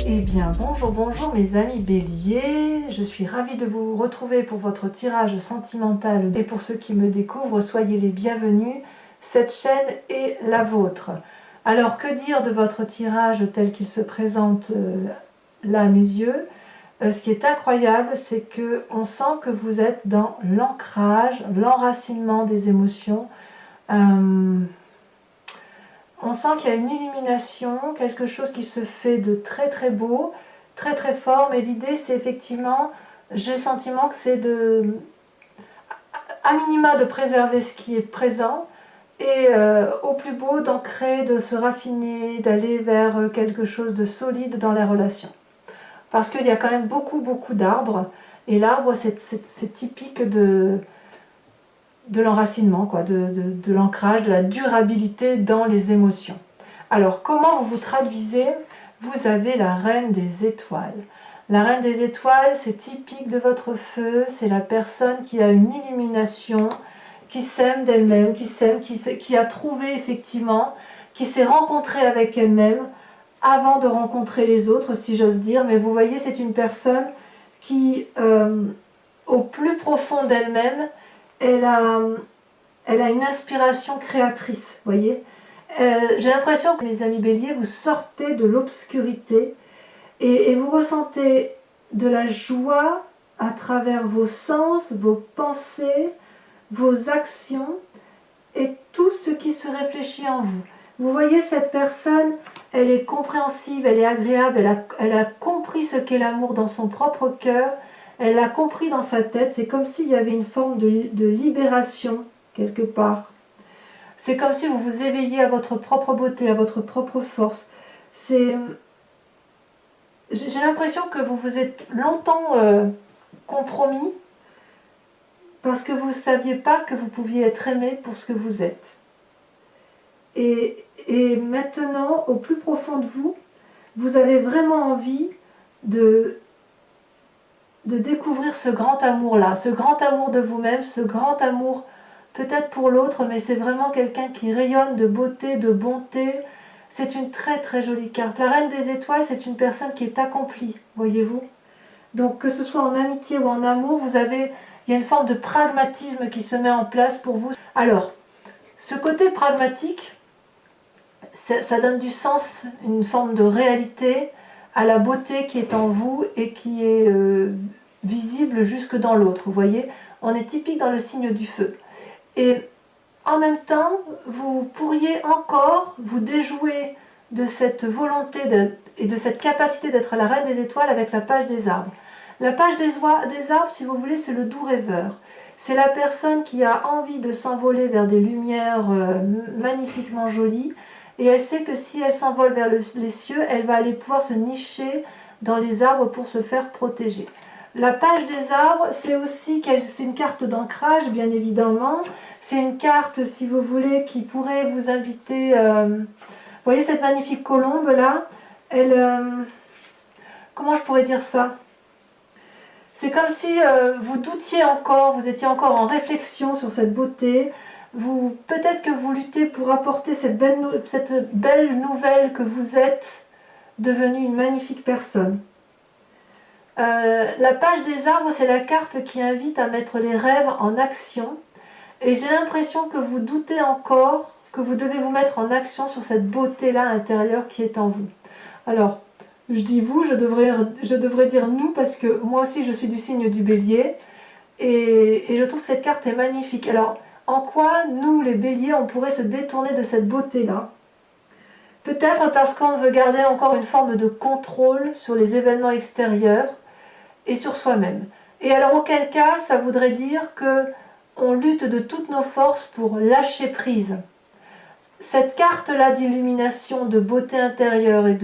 Eh bien, bonjour, bonjour mes amis béliers, je suis ravie de vous retrouver pour votre tirage sentimental et pour ceux qui me découvrent, soyez les bienvenus, cette chaîne est la vôtre. Alors que dire de votre tirage tel qu'il se présente là à mes yeux? Ce qui est incroyable, c'est qu'on sent que vous êtes dans l'ancrage, l'enracinement des émotions. On sent qu'il y a une illumination, quelque chose qui se fait de très très beau, très très fort, mais l'idée c'est effectivement, j'ai le sentiment que c'est à minima de préserver ce qui est présent, et au plus beau d'ancrer, de se raffiner, d'aller vers quelque chose de solide dans les relations. Parce qu'il y a quand même beaucoup d'arbres, et l'arbre c'est typique de l'enracinement, de l'ancrage, de la durabilité dans les émotions. Alors, comment vous vous traduisez? Vous avez la reine des étoiles. La reine des étoiles, c'est typique de votre feu, c'est la personne qui a une illumination, qui s'aime d'elle-même, qui a trouvé effectivement, qui s'est rencontrée avec elle-même avant de rencontrer les autres, si j'ose dire. Mais vous voyez, c'est une personne qui, au plus profond d'elle-même, elle a une inspiration créatrice, voyez. J'ai l'impression que mes amis béliers, vous sortez de l'obscurité et vous ressentez de la joie à travers vos sens, vos pensées, vos actions et tout ce qui se réfléchit en vous. Vous voyez, cette personne, elle est compréhensive, elle est agréable, elle a compris ce qu'est l'amour dans son propre cœur, elle l'a compris dans sa tête, c'est comme s'il y avait une forme de libération quelque part. C'est comme si vous vous éveilliez à votre propre beauté, à votre propre force. J'ai l'impression que vous vous êtes longtemps compromis parce que vous ne saviez pas que vous pouviez être aimé pour ce que vous êtes. Et maintenant, au plus profond de vous, vous avez vraiment envie de découvrir ce grand amour-là, ce grand amour de vous-même, ce grand amour peut-être pour l'autre, mais c'est vraiment quelqu'un qui rayonne de beauté, de bonté. C'est une très très jolie carte. La reine des étoiles, c'est une personne qui est accomplie, voyez-vous. Donc que ce soit en amitié ou en amour, il y a une forme de pragmatisme qui se met en place pour vous. Alors, ce côté pragmatique, ça donne du sens, une forme de réalité à la beauté qui est en vous et qui est visible jusque dans l'autre. Vous voyez, on est typique dans le signe du feu. Et en même temps, vous pourriez encore vous déjouer de cette volonté et de cette capacité d'être la reine des étoiles avec la page des arbres. La page des arbres, si vous voulez, c'est le doux rêveur. C'est la personne qui a envie de s'envoler vers des lumières magnifiquement jolies. Et elle sait que si elle s'envole vers les cieux, elle va aller pouvoir se nicher dans les arbres pour se faire protéger. La page des arbres, c'est aussi c'est une carte d'ancrage, bien évidemment. C'est une carte, si vous voulez, qui pourrait vous inviter... vous voyez cette magnifique colombe là? Comment je pourrais dire ça? C'est comme si vous doutiez encore, vous étiez encore en réflexion sur cette beauté. Peut-être que vous luttez pour apporter cette belle nouvelle que vous êtes devenue une magnifique personne. La page des arbres, c'est la carte qui invite à mettre les rêves en action. Et j'ai l'impression que vous doutez encore, que vous devez vous mettre en action sur cette beauté-là intérieure qui est en vous. Alors, je dis vous, je devrais dire nous, parce que moi aussi je suis du signe du bélier. Et je trouve que cette carte est magnifique. Alors, en quoi, nous, les béliers, on pourrait se détourner de cette beauté-là? Peut-être parce qu'on veut garder encore une forme de contrôle sur les événements extérieurs et sur soi-même. Et alors, auquel cas, ça voudrait dire qu'on lutte de toutes nos forces pour lâcher prise. Cette carte-là d'illumination, de beauté intérieure et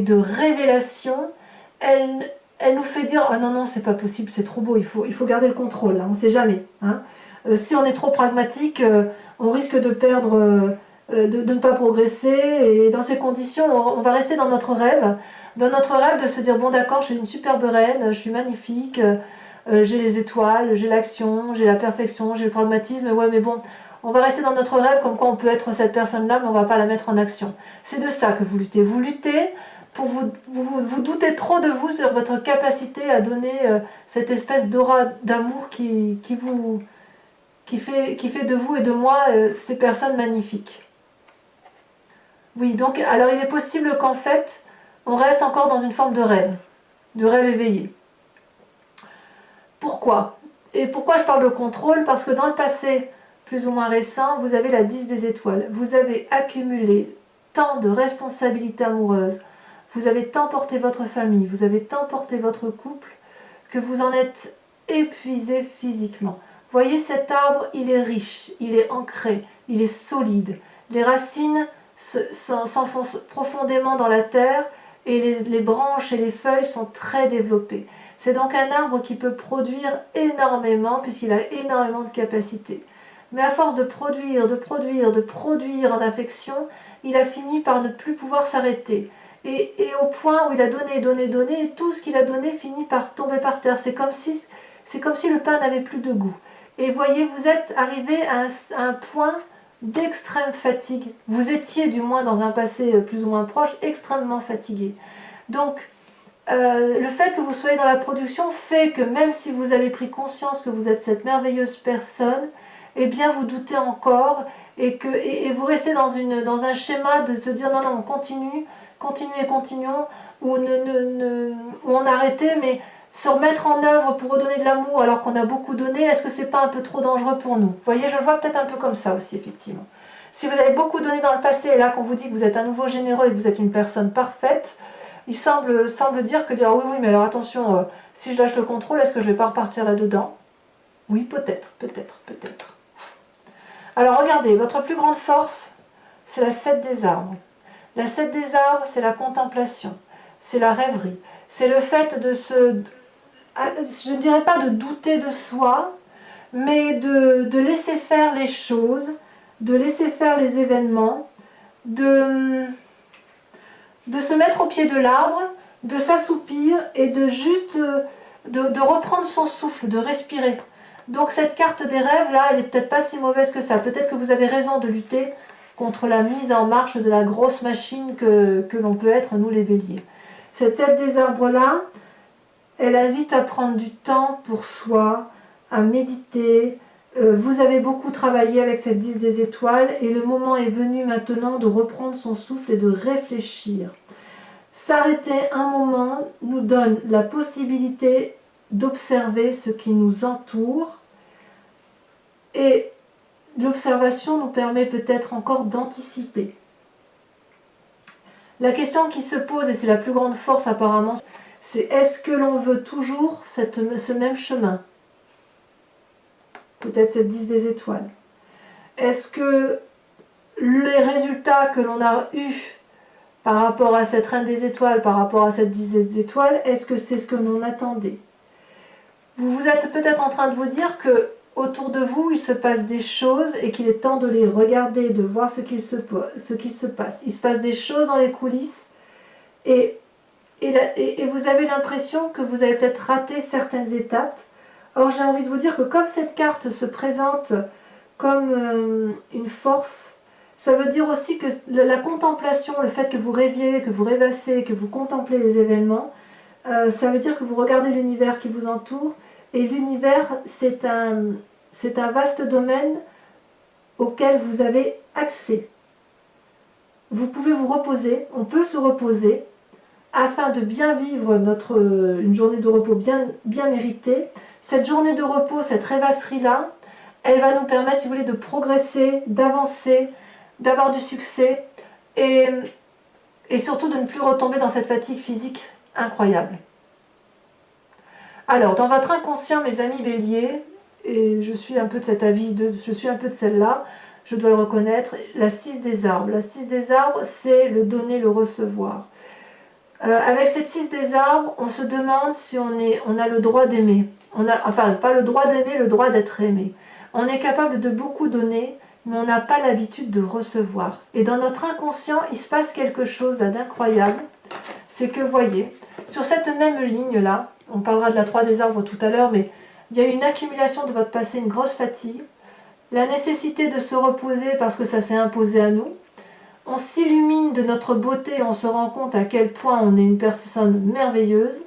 de révélation, elle nous fait dire « Ah non, non, c'est pas possible, c'est trop beau, il faut garder le contrôle, là, on ne sait jamais. Hein ». Si on est trop pragmatique, on risque de perdre, de ne pas progresser, et dans ces conditions, on va rester dans notre rêve de se dire « Bon d'accord, je suis une superbe reine, je suis magnifique, j'ai les étoiles, j'ai l'action, j'ai la perfection, j'ai le pragmatisme, ouais mais bon, on va rester dans notre rêve comme quoi on peut être cette personne-là, mais on ne va pas la mettre en action. » C'est de ça que vous luttez. Vous luttez pour vous doutez trop de vous sur votre capacité à donner cette espèce d'aura d'amour qui fait de vous et de moi ces personnes magnifiques. Oui, donc alors il est possible qu'en fait, on reste encore dans une forme de rêve éveillé. Pourquoi? Et pourquoi je parle de contrôle? Parce que dans le passé, plus ou moins récent, vous avez la 10 des étoiles. Vous avez accumulé tant de responsabilités amoureuses, vous avez tant porté votre famille, vous avez tant porté votre couple, que vous en êtes épuisé physiquement. Voyez, cet arbre, il est riche, il est ancré, il est solide. Les racines s'enfoncent profondément dans la terre et les branches et les feuilles sont très développées. C'est donc un arbre qui peut produire énormément puisqu'il a énormément de capacités. Mais à force de produire en affection, il a fini par ne plus pouvoir s'arrêter. Et au point où il a donné, et tout ce qu'il a donné finit par tomber par terre. C'est comme si le pain n'avait plus de goût. Et voyez, vous êtes arrivé à un point d'extrême fatigue. Vous étiez, du moins dans un passé plus ou moins proche, extrêmement fatigué. Donc, le fait que vous soyez dans la production fait que même si vous avez pris conscience que vous êtes cette merveilleuse personne, eh bien vous doutez encore et vous restez dans un schéma de se dire non, on continue, continuons, ou on arrêtait, mais se remettre en œuvre pour redonner de l'amour alors qu'on a beaucoup donné, est-ce que c'est pas un peu trop dangereux pour nous? Vous voyez, je le vois peut-être un peu comme ça aussi, effectivement. Si vous avez beaucoup donné dans le passé, et là qu'on vous dit que vous êtes à nouveau généreux et que vous êtes une personne parfaite, il semble dire oui, mais alors attention, si je lâche le contrôle, est-ce que je ne vais pas repartir là-dedans? Oui, peut-être. Alors regardez, votre plus grande force, c'est la 7 des arbres. La 7 des arbres, c'est la contemplation, c'est la rêverie, c'est le fait je ne dirais pas de douter de soi, mais de laisser faire les choses, de laisser faire les événements, de se mettre au pied de l'arbre, de s'assoupir et de juste de reprendre son souffle, de respirer. Donc cette carte des rêves, là, elle n'est peut-être pas si mauvaise que ça. Peut-être que vous avez raison de lutter contre la mise en marche de la grosse machine que l'on peut être, nous les béliers. Cette 7 des arbres-là, elle invite à prendre du temps pour soi, à méditer. Vous avez beaucoup travaillé avec cette 10 des étoiles et le moment est venu maintenant de reprendre son souffle et de réfléchir. S'arrêter un moment nous donne la possibilité d'observer ce qui nous entoure et l'observation nous permet peut-être encore d'anticiper. La question qui se pose, et c'est la plus grande force apparemment, c'est est-ce que l'on veut toujours ce même chemin? Peut-être cette 10 des étoiles. Est-ce que les résultats que l'on a eus par rapport à cette reine des étoiles, par rapport à cette 10 des étoiles, est-ce que c'est ce que l'on attendait? Vous êtes peut-être en train de vous dire que autour de vous, il se passe des choses et qu'il est temps de les regarder, de voir ce qu'il se passe. Il se passe des choses dans les coulisses et vous avez l'impression que vous avez peut-être raté certaines étapes. Or, j'ai envie de vous dire que comme cette carte se présente comme une force, ça veut dire aussi que la contemplation, le fait que vous rêviez, que vous rêvassez, que vous contemplez les événements, ça veut dire que vous regardez l'univers qui vous entoure. Et l'univers, c'est un vaste domaine auquel vous avez accès. Vous pouvez vous reposer, on peut se reposer, afin de bien vivre une journée de repos bien méritée. Cette journée de repos, cette rêvasserie-là, elle va nous permettre, si vous voulez, de progresser, d'avancer, d'avoir du succès et surtout de ne plus retomber dans cette fatigue physique incroyable. Alors, dans votre inconscient, mes amis béliers, et je suis un peu de cet avis, je suis un peu de celle-là, je dois le reconnaître, la 6 des arbres. La 6 des arbres, c'est le donner, le recevoir. Avec cette 6 des arbres, on se demande si on a le droit d'aimer. Enfin, pas le droit d'aimer, le droit d'être aimé. On est capable de beaucoup donner, mais on n'a pas l'habitude de recevoir. Et dans notre inconscient, il se passe quelque chose là d'incroyable. C'est que, voyez, sur cette même ligne-là, on parlera de la 3 des arbres tout à l'heure, mais il y a une accumulation de votre passé, une grosse fatigue, la nécessité de se reposer parce que ça s'est imposé à nous, on s'illumine de notre beauté, on se rend compte à quel point on est une personne merveilleuse.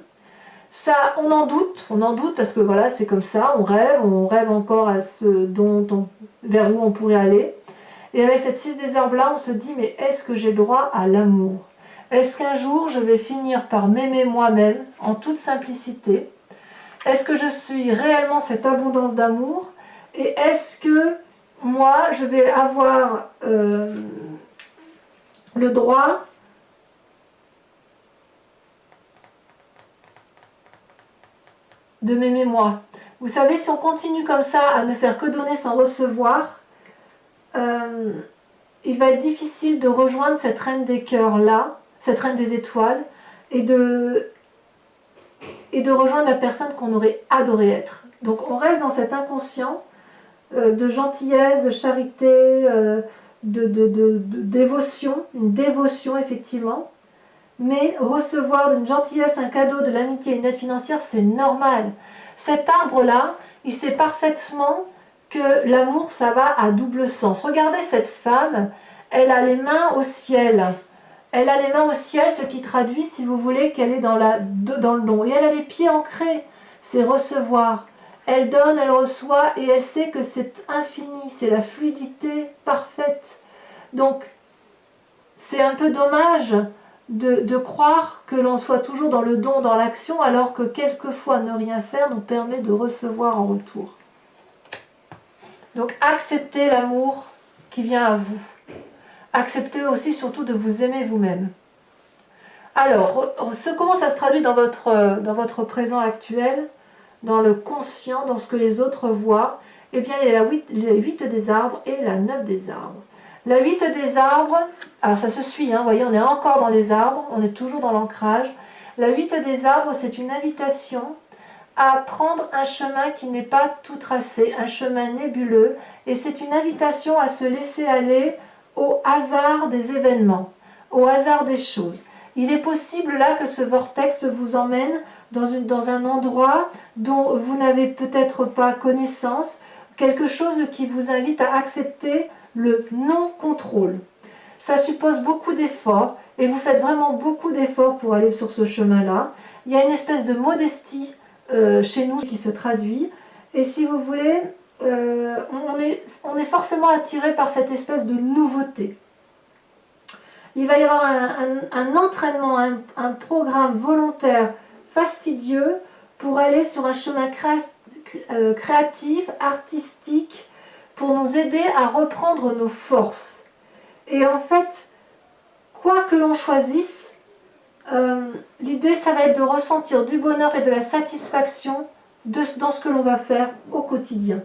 Ça, on en doute parce que voilà, c'est comme ça, on rêve encore à ce vers où on pourrait aller. Et avec cette 6 des arbres là, on se dit, mais est-ce que j'ai droit à l'amour? Est-ce qu'un jour je vais finir par m'aimer moi-même en toute simplicité? Est-ce que je suis réellement cette abondance d'amour? Et est-ce que moi je vais avoir le droit de m'aimer moi? Vous savez, si on continue comme ça à ne faire que donner sans recevoir, il va être difficile de rejoindre cette reine des cœurs là, cette reine des étoiles, et de rejoindre la personne qu'on aurait adoré être. Donc on reste dans cet inconscient de gentillesse, de charité, de dévotion, une dévotion effectivement, mais recevoir d'une gentillesse un cadeau, de l'amitié, une aide financière, c'est normal. Cet arbre-là, il sait parfaitement que l'amour, ça va à double sens. Regardez cette femme, elle a les mains au ciel. Elle a les mains au ciel, ce qui traduit, si vous voulez, qu'elle est dans le don. Et elle a les pieds ancrés, c'est recevoir. Elle donne, elle reçoit, et elle sait que c'est infini, c'est la fluidité parfaite. Donc, c'est un peu dommage de croire que l'on soit toujours dans le don, dans l'action, alors que quelquefois ne rien faire nous permet de recevoir en retour. Donc acceptez l'amour qui vient à vous. Acceptez aussi surtout de vous aimer vous-même. Alors, comment ça se traduit dans votre présent actuel, dans le conscient, dans ce que les autres voient? Eh bien, il y a la 8 des arbres et la 9 des arbres. La 8 des arbres, alors ça se suit, vous voyez, on est encore dans les arbres, on est toujours dans l'ancrage. La 8 des arbres, c'est une invitation à prendre un chemin qui n'est pas tout tracé, un chemin nébuleux, et c'est une invitation à se laisser aller au hasard des événements, au hasard des choses. Il est possible là que ce vortex vous emmène dans un endroit dont vous n'avez peut-être pas connaissance, quelque chose qui vous invite à accepter le non-contrôle. Ça suppose beaucoup d'efforts, et vous faites vraiment beaucoup d'efforts pour aller sur ce chemin-là. Il y a une espèce de modestie chez nous qui se traduit, et si vous voulez, on est forcément attiré par cette espèce de nouveauté. Il va y avoir un entraînement, un programme volontaire fastidieux pour aller sur un chemin créatif, artistique, pour nous aider à reprendre nos forces. Et en fait, quoi que l'on choisisse, l'idée, ça va être de ressentir du bonheur et de la satisfaction dans ce que l'on va faire au quotidien.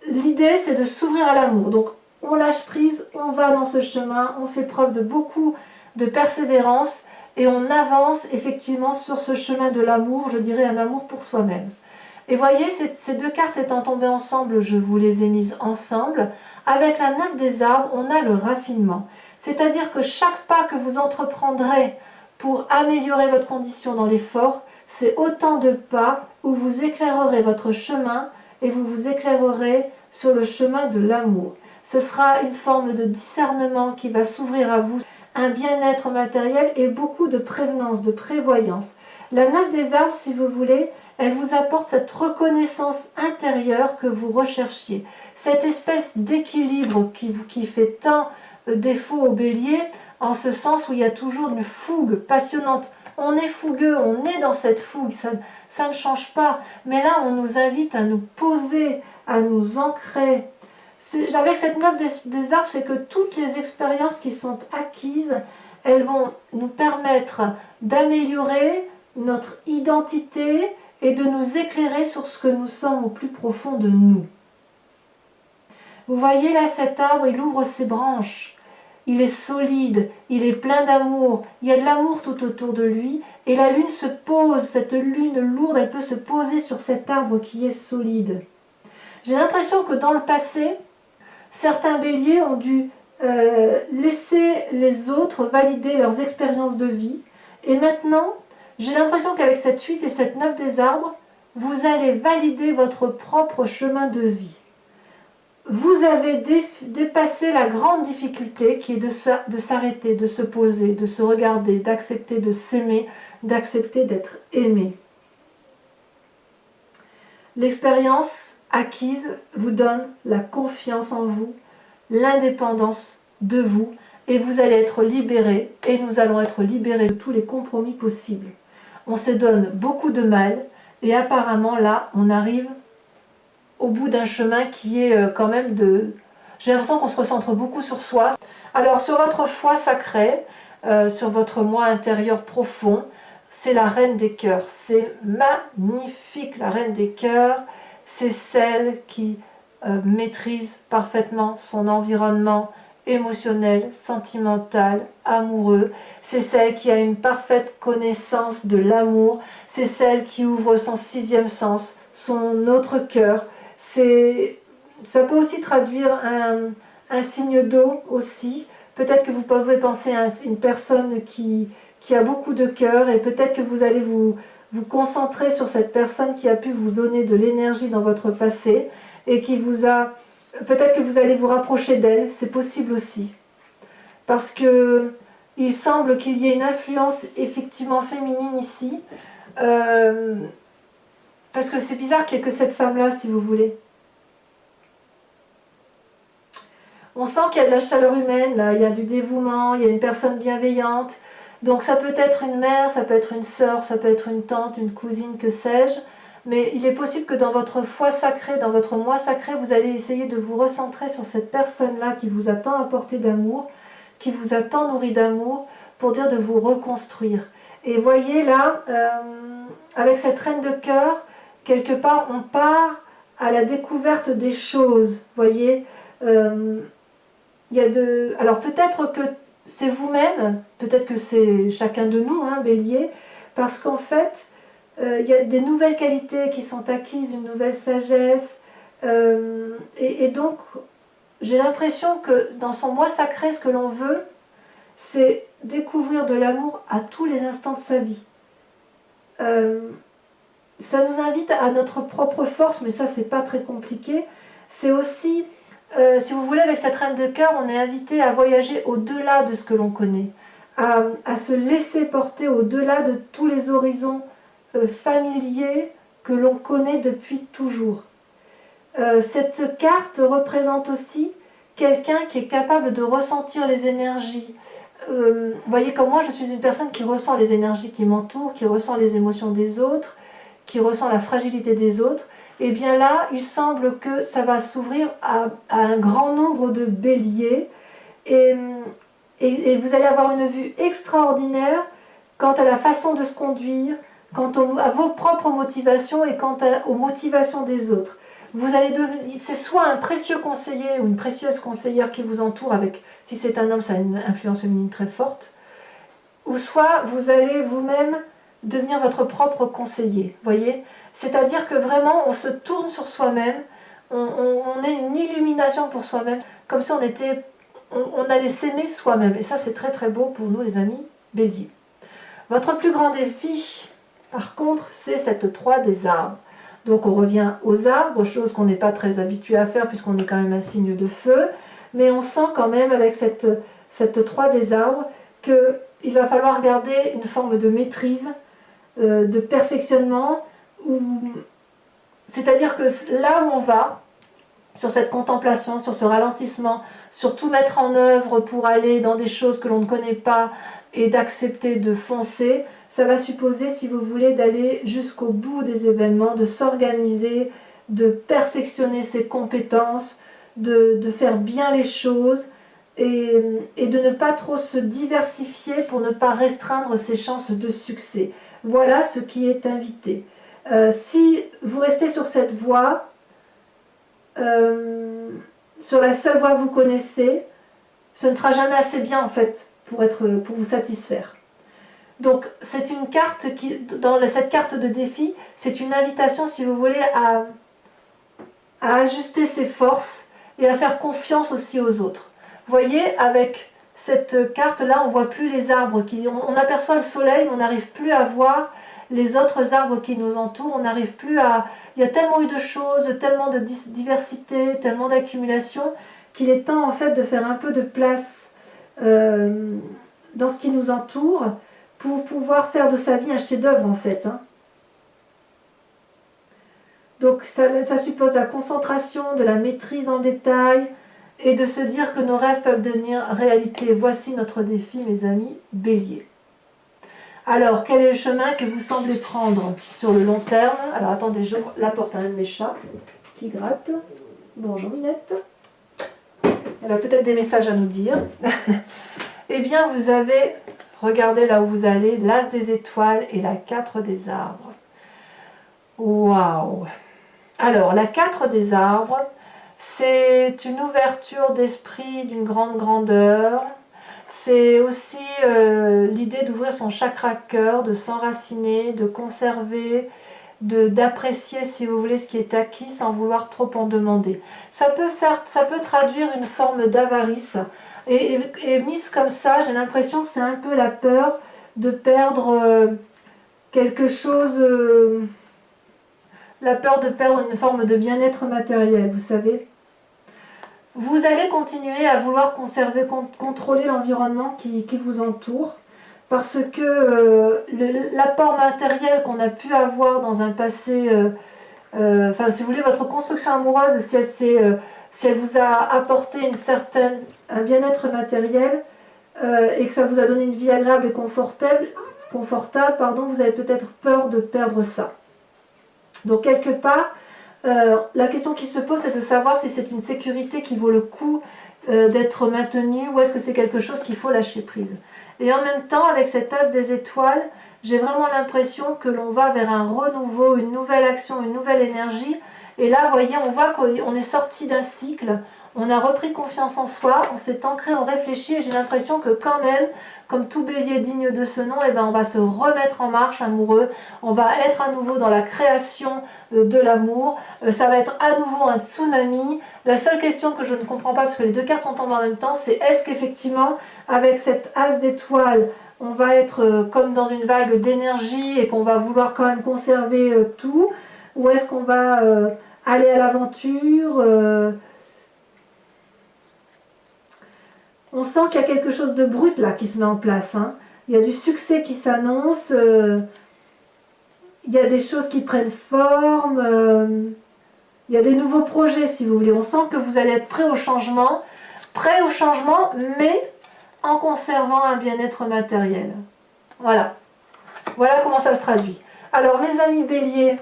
L'idée, c'est de s'ouvrir à l'amour. Donc, on lâche prise, on va dans ce chemin, on fait preuve de beaucoup de persévérance et on avance effectivement sur ce chemin de l'amour, je dirais un amour pour soi-même. Et voyez, ces deux cartes étant tombées ensemble, je vous les ai mises ensemble. Avec la 9 des arbres, on a le raffinement. C'est-à-dire que chaque pas que vous entreprendrez pour améliorer votre condition dans l'effort, c'est autant de pas où vous éclairerez votre chemin et vous vous éclairerez sur le chemin de l'amour. Ce sera une forme de discernement qui va s'ouvrir à vous, un bien-être matériel et beaucoup de prévenance, de prévoyance. La 9 des arbres, si vous voulez, elle vous apporte cette reconnaissance intérieure que vous recherchiez. Cette espèce d'équilibre qui fait tant défaut au bélier, en ce sens où il y a toujours une fougue passionnante. On est fougueux, on est dans cette fougue, ça ne change pas. Mais là, on nous invite à nous poser, à nous ancrer. Avec cette 9 des arbres, c'est que toutes les expériences qui sont acquises, elles vont nous permettre d'améliorer notre identité et de nous éclairer sur ce que nous sommes au plus profond de nous. Vous voyez là cet arbre, il ouvre ses branches, il est solide, il est plein d'amour, il y a de l'amour tout autour de lui, et la lune se pose, cette lune lourde, elle peut se poser sur cet arbre qui est solide. J'ai l'impression que dans le passé, certains béliers ont dû laisser les autres valider leurs expériences de vie, et maintenant, j'ai l'impression qu'avec cette 8 et cette 9 des arbres, vous allez valider votre propre chemin de vie. vous avez dépassé la grande difficulté qui est de s'arrêter, de se poser, de se regarder, d'accepter de s'aimer, d'accepter d'être aimé. L'expérience acquise vous donne la confiance en vous, l'indépendance de vous, et vous allez être libérés, et nous allons être libérés de tous les compromis possibles. On se donne beaucoup de mal, et apparemment là, on arrive au bout d'un chemin qui est quand même de... J'ai l'impression qu'on se recentre beaucoup sur soi. Alors sur votre foi sacrée, sur votre moi intérieur profond, c'est la reine des cœurs. C'est magnifique, la reine des cœurs. C'est celle qui maîtrise parfaitement son environnement émotionnel, sentimental, amoureux. C'est celle qui a une parfaite connaissance de l'amour. C'est celle qui ouvre son sixième sens, son autre cœur. Ça peut aussi traduire un signe d'eau aussi. Peut-être que vous pouvez penser à une personne qui a beaucoup de cœur, et peut-être que vous allez vous concentrer sur cette personne qui a pu vous donner de l'énergie dans votre passé et qui vous a... Peut-être que vous allez vous rapprocher d'elle, c'est possible aussi. Parce que il semble qu'il y ait une influence effectivement féminine ici. Parce que c'est bizarre qu'il n'y ait que cette femme-là, si vous voulez. On sent qu'il y a de la chaleur humaine, là, il y a du dévouement, il y a une personne bienveillante. Donc ça peut être une mère, ça peut être une sœur, ça peut être une tante, une cousine, que sais-je. Mais il est possible que dans votre foi sacrée, dans votre moi sacré, vous allez essayer de vous recentrer sur cette personne-là qui vous a tant apporté d'amour, qui vous a tant nourri d'amour, pour dire de vous reconstruire. Et voyez là, avec cette reine de cœur, quelque part on part à la découverte des choses, voyez. Alors peut-être que c'est vous-même, peut-être que c'est chacun de nous, hein, Bélier, parce qu'en fait, il y a des nouvelles qualités qui sont acquises, une nouvelle sagesse, et donc j'ai l'impression que dans son moi sacré, ce que l'on veut, c'est découvrir de l'amour à tous les instants de sa vie. Ça nous invite à notre propre force, mais ça c'est pas très compliqué. C'est aussi, si vous voulez, avec cette reine de cœur, on est invité à voyager au-delà de ce que l'on connaît, à se laisser porter au-delà de tous les horizons familiers que l'on connaît depuis toujours. Cette carte représente aussi quelqu'un qui est capable de ressentir les énergies. Vous voyez, comme moi, je suis une personne qui ressent les énergies qui m'entourent, qui ressent les émotions des autres, qui ressent la fragilité des autres. Et bien là, il semble que ça va s'ouvrir à un grand nombre de béliers, et vous allez avoir une vue extraordinaire quant à la façon de se conduire, quant à vos propres motivations et quant aux motivations des autres. Vous allez devenir, c'est soit un précieux conseiller ou une précieuse conseillère qui vous entoure, avec, si c'est un homme, ça a une influence féminine très forte, ou soit vous allez vous-même devenir votre propre conseiller, voyez. C'est-à-dire que vraiment, on se tourne sur soi-même, on est une illumination pour soi-même, comme si on allait s'aimer soi-même. Et ça, c'est très très beau pour nous, les amis Bélier. Votre plus grand défi, par contre, c'est cette 3 des arbres. Donc on revient aux arbres, chose qu'on n'est pas très habitué à faire puisqu'on est quand même un signe de feu, mais on sent quand même avec cette 3 des arbres qu'il va falloir garder une forme de maîtrise, de perfectionnement, c'est-à-dire que là où on va, sur cette contemplation, sur ce ralentissement, sur tout mettre en œuvre pour aller dans des choses que l'on ne connaît pas et d'accepter de foncer, ça va supposer, si vous voulez, d'aller jusqu'au bout des événements, de s'organiser, de perfectionner ses compétences, de faire bien les choses et de ne pas trop se diversifier pour ne pas restreindre ses chances de succès. Voilà ce qui est invité. Si vous restez sur cette voie, sur la seule voie que vous connaissez, ce ne sera jamais assez bien en fait pour vous satisfaire. Donc c'est une carte qui, dans cette carte de défi, c'est une invitation, si vous voulez, à ajuster ses forces et à faire confiance aussi aux autres. Vous voyez, avec cette carte-là, on ne voit plus les arbres, on aperçoit le soleil, mais on n'arrive plus à voir les autres arbres qui nous entourent. On n'arrive plus à... Il y a tellement eu de choses, tellement de diversité, tellement d'accumulation, qu'il est temps en fait de faire un peu de place dans ce qui nous entoure pour pouvoir faire de sa vie un chef-d'œuvre en fait. Hein. Donc ça suppose la concentration, de la maîtrise dans le détail et de se dire que nos rêves peuvent devenir réalité. Voici notre défi, mes amis Bélier. Alors, quel est le chemin que vous semblez prendre sur le long terme? Alors, attendez, j'ouvre la porte à un de mes chats qui gratte. Bonjour Minette. Elle a peut-être des messages à nous dire. Eh bien, vous avez, regardez là où vous allez, l'As des étoiles et la 4 des arbres. Waouh! Alors, la 4 des arbres, c'est une ouverture d'esprit d'une grande grandeur. C'est aussi l'idée d'ouvrir son chakra cœur, de s'enraciner, de conserver, d'apprécier, si vous voulez, ce qui est acquis sans vouloir trop en demander. Ça peut traduire une forme d'avarice. Et mise comme ça, j'ai l'impression que c'est un peu la peur de perdre quelque chose, la peur de perdre une forme de bien-être matériel, vous savez. Vous allez continuer à vouloir conserver, contrôler l'environnement qui vous entoure, parce que l'apport matériel qu'on a pu avoir dans un passé, enfin si vous voulez, votre construction amoureuse, si elle vous a apporté un bien-être matériel et que ça vous a donné une vie agréable et confortable, vous avez peut-être peur de perdre ça. Donc quelque part, la question qui se pose, c'est de savoir si c'est une sécurité qui vaut le coup d'être maintenue ou est-ce que c'est quelque chose qu'il faut lâcher prise. Et en même temps, avec cet as des étoiles, j'ai vraiment l'impression que l'on va vers un renouveau, une nouvelle action, une nouvelle énergie. Et là, vous voyez, on voit qu'on est sorti d'un cycle, on a repris confiance en soi, on s'est ancré, on réfléchit, et j'ai l'impression que quand même, comme tout bélier digne de ce nom, eh ben, on va se remettre en marche amoureux, on va être à nouveau dans la création de l'amour, ça va être à nouveau un tsunami. La seule question que je ne comprends pas, parce que les deux cartes sont tombées en même temps, c'est est-ce qu'effectivement, avec cette as d'étoiles, on va être comme dans une vague d'énergie et qu'on va vouloir quand même conserver tout, ou est-ce qu'on va aller à l'aventure On sent qu'il y a quelque chose de brut là qui se met en place. Hein. Il y a du succès qui s'annonce, il y a des choses qui prennent forme, il y a des nouveaux projets si vous voulez. On sent que vous allez être prêt au changement, mais en conservant un bien-être matériel. Voilà. Voilà comment ça se traduit. Alors mes amis béliers,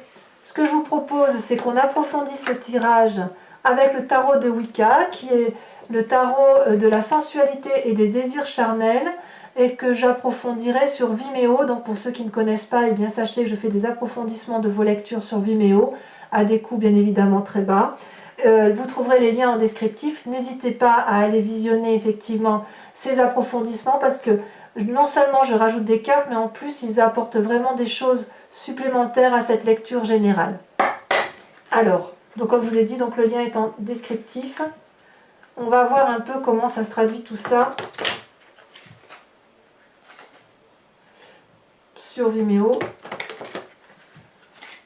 ce que je vous propose, c'est qu'on approfondisse le tirage avec le tarot de Wicca, qui est le tarot de la sensualité et des désirs charnels, et que j'approfondirai sur Vimeo. Donc pour ceux qui ne connaissent pas, eh bien sachez que je fais des approfondissements de vos lectures sur Vimeo, à des coûts bien évidemment très bas. Vous trouverez les liens en descriptif. N'hésitez pas à aller visionner effectivement ces approfondissements, parce que non seulement je rajoute des cartes, mais en plus ils apportent vraiment des choses supplémentaires à cette lecture générale. Alors, donc comme je vous ai dit, donc le lien est en descriptif. On va voir un peu comment ça se traduit tout ça sur Vimeo.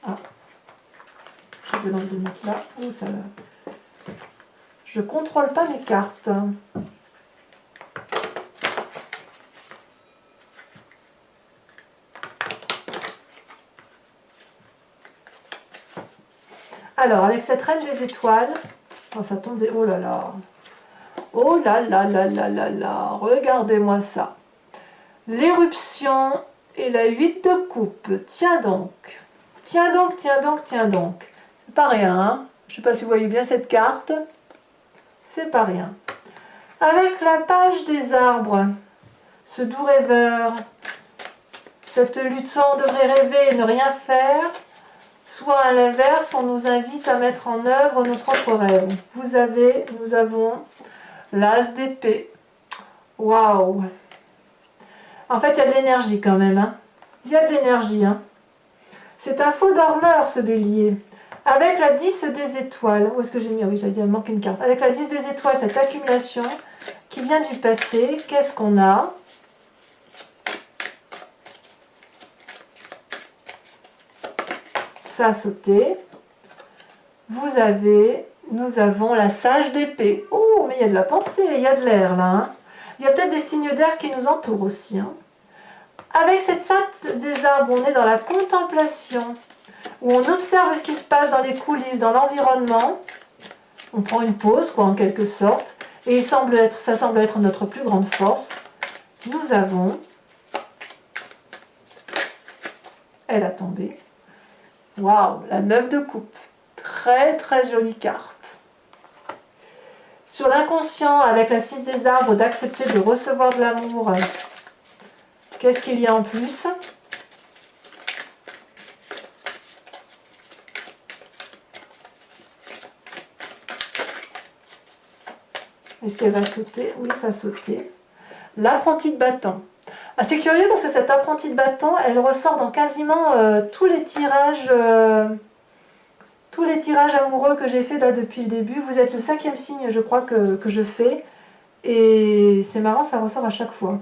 Ah, j'ai besoin de mettre là. Oh, ça va. Je contrôle pas mes cartes. Alors, avec cette reine des étoiles, oh, ça tombe des... Oh là là. Oh là là là là là là. Regardez-moi ça. L'éruption et la 8 de coupe. Tiens donc. Tiens donc, tiens donc, tiens donc. C'est pas rien, hein. Je ne sais pas si vous voyez bien cette carte. C'est pas rien. Avec la page des arbres, ce doux rêveur, cette lutte, soit on devrait rêver et ne rien faire, soit à l'inverse, on nous invite à mettre en œuvre nos propres rêves. Nous avons l'as d'épée. Waouh! En fait, il y a de l'énergie quand même. Hein. Il y a de l'énergie. Hein. C'est un faux dormeur, ce bélier. Avec la 10 des étoiles. Où est-ce que j'ai mis? Oui, j'avais dit, il manque une carte. Avec la 10 des étoiles, cette accumulation qui vient du passé. Qu'est-ce qu'on a? ça a sauté. Nous avons la sage d'épée. Oh, mais il y a de la pensée, il y a de l'air là. Hein. Il y a peut-être des signes d'air qui nous entourent aussi. Hein. Avec cette sage des arbres, on est dans la contemplation, où on observe ce qui se passe dans les coulisses, dans l'environnement. On prend une pause, quoi, en quelque sorte. Et ça semble être notre plus grande force. Nous avons... Elle a tombé. Waouh, la 9 de coupe. Très très jolie carte. Sur l'inconscient, avec la 6 des arbres, d'accepter de recevoir de l'amour. Qu'est-ce qu'il y a en plus? Est-ce qu'elle va sauter? Oui, ça a sauté. L'apprenti de bâton. Ah, c'est curieux parce que cette apprentie de bâton, elle ressort dans quasiment tous les tirages amoureux que j'ai fait là depuis le début. Vous êtes le 5e signe, je crois, que je fais. Et c'est marrant, ça ressort à chaque fois.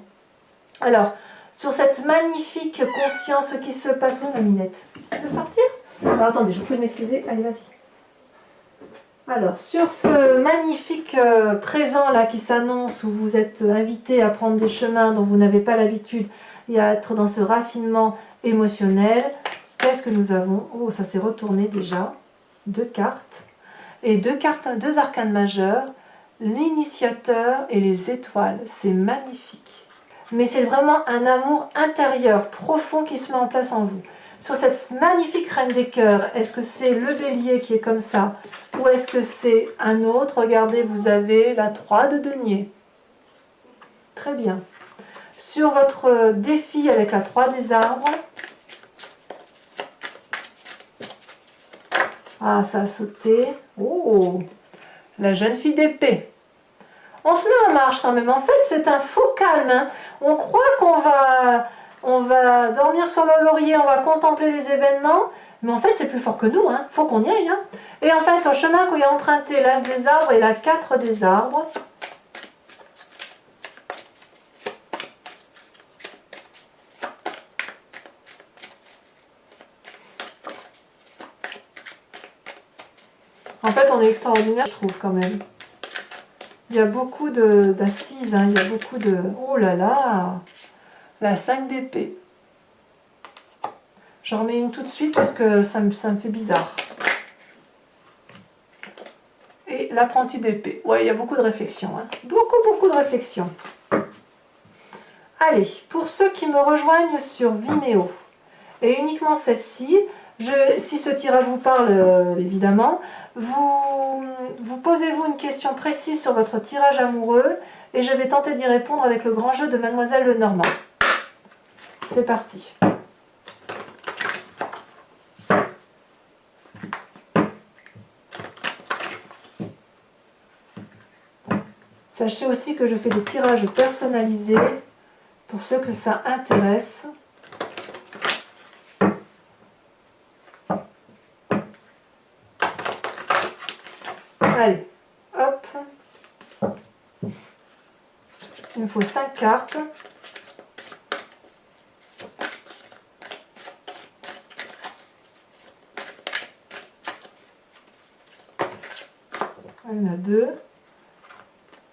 Alors, sur cette magnifique conscience qui se passe... Où ma minette? Tu peux sortir? Alors attendez, je vous prie de m'excuser. Allez, vas-y. Alors, sur ce magnifique présent là qui s'annonce, où vous êtes invité à prendre des chemins dont vous n'avez pas l'habitude et à être dans ce raffinement émotionnel, qu'est-ce que nous avons? Oh, ça s'est retourné déjà. 2 cartes. Et 2 arcanes majeurs, l'initiateur et les étoiles. C'est magnifique. Mais c'est vraiment un amour intérieur, profond qui se met en place en vous. Sur cette magnifique reine des cœurs, est-ce que c'est le bélier qui est comme ça? Ou est-ce que c'est un autre? Regardez, vous avez la 3 de denier. Très bien. Sur votre défi avec la 3 des arbres, ah, ça a sauté. Oh, la jeune fille d'épée. On se met en marche quand même. En fait, c'est un faux calme. Hein. On croit on va dormir sur le laurier, on va contempler les événements. Mais en fait, c'est plus fort que nous. Hein. Faut qu'on y aille. Hein. Et enfin, sur le chemin qu'on y a emprunté, l'as des arbres et la 4 des arbres. En fait, on est extraordinaire, je trouve, quand même. Il y a beaucoup d'assises, hein, il y a beaucoup de... Oh là là! La 5 d'épée. J'en remets une tout de suite parce que ça me fait bizarre. Et l'apprenti d'épée. Ouais, il y a beaucoup de réflexion. Hein. Beaucoup de réflexion. Allez, pour ceux qui me rejoignent sur Vimeo, et uniquement celle-ci, si ce tirage vous parle, évidemment, vous posez-vous une question précise sur votre tirage amoureux et je vais tenter d'y répondre avec le grand jeu de Mademoiselle Lenormand. C'est parti. Sachez aussi que je fais des tirages personnalisés pour ceux que ça intéresse. Allez, hop. Il me faut 5 cartes. Il y en a 2.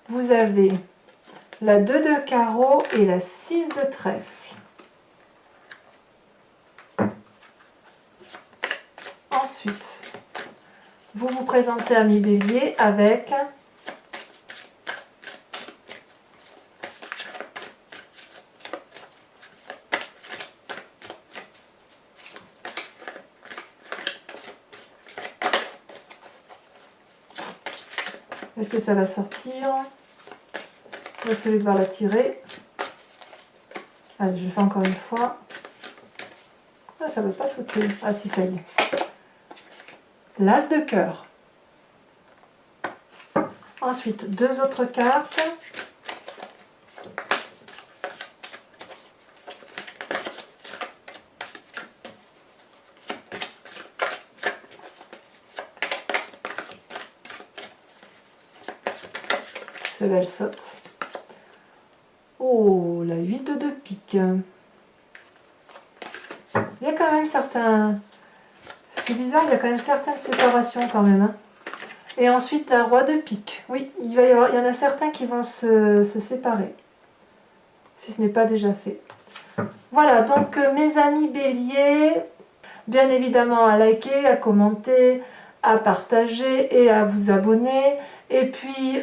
Vous avez la 2 de carreau et la 6 de trèfle. Ensuite, vous vous présentez à mi-bélier avec est-ce que ça va sortir? Ou est-ce que je vais devoir la tirer? Allez, je le fais encore une fois. Ah, ça ne veut pas sauter. Ah si, ça y est. L'as de cœur. Ensuite, 2 autres cartes. Celle-là, elle saute. Oh, la 8 de pique. Il y a quand même C'est bizarre, il y a quand même certaines séparations quand même. Hein. Et ensuite, la roi de pique. Oui, il y en a certains qui vont se séparer. Si ce n'est pas déjà fait. Voilà, donc mes amis béliers, bien évidemment à liker, à commenter, à partager et à vous abonner. Et puis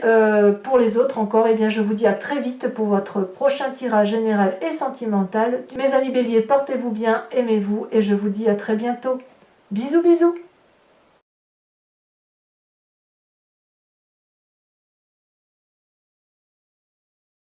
pour les autres encore, eh bien, je vous dis à très vite pour votre prochain tirage général et sentimental. Mes amis béliers, portez-vous bien, aimez-vous et je vous dis à très bientôt. Bisous bisous.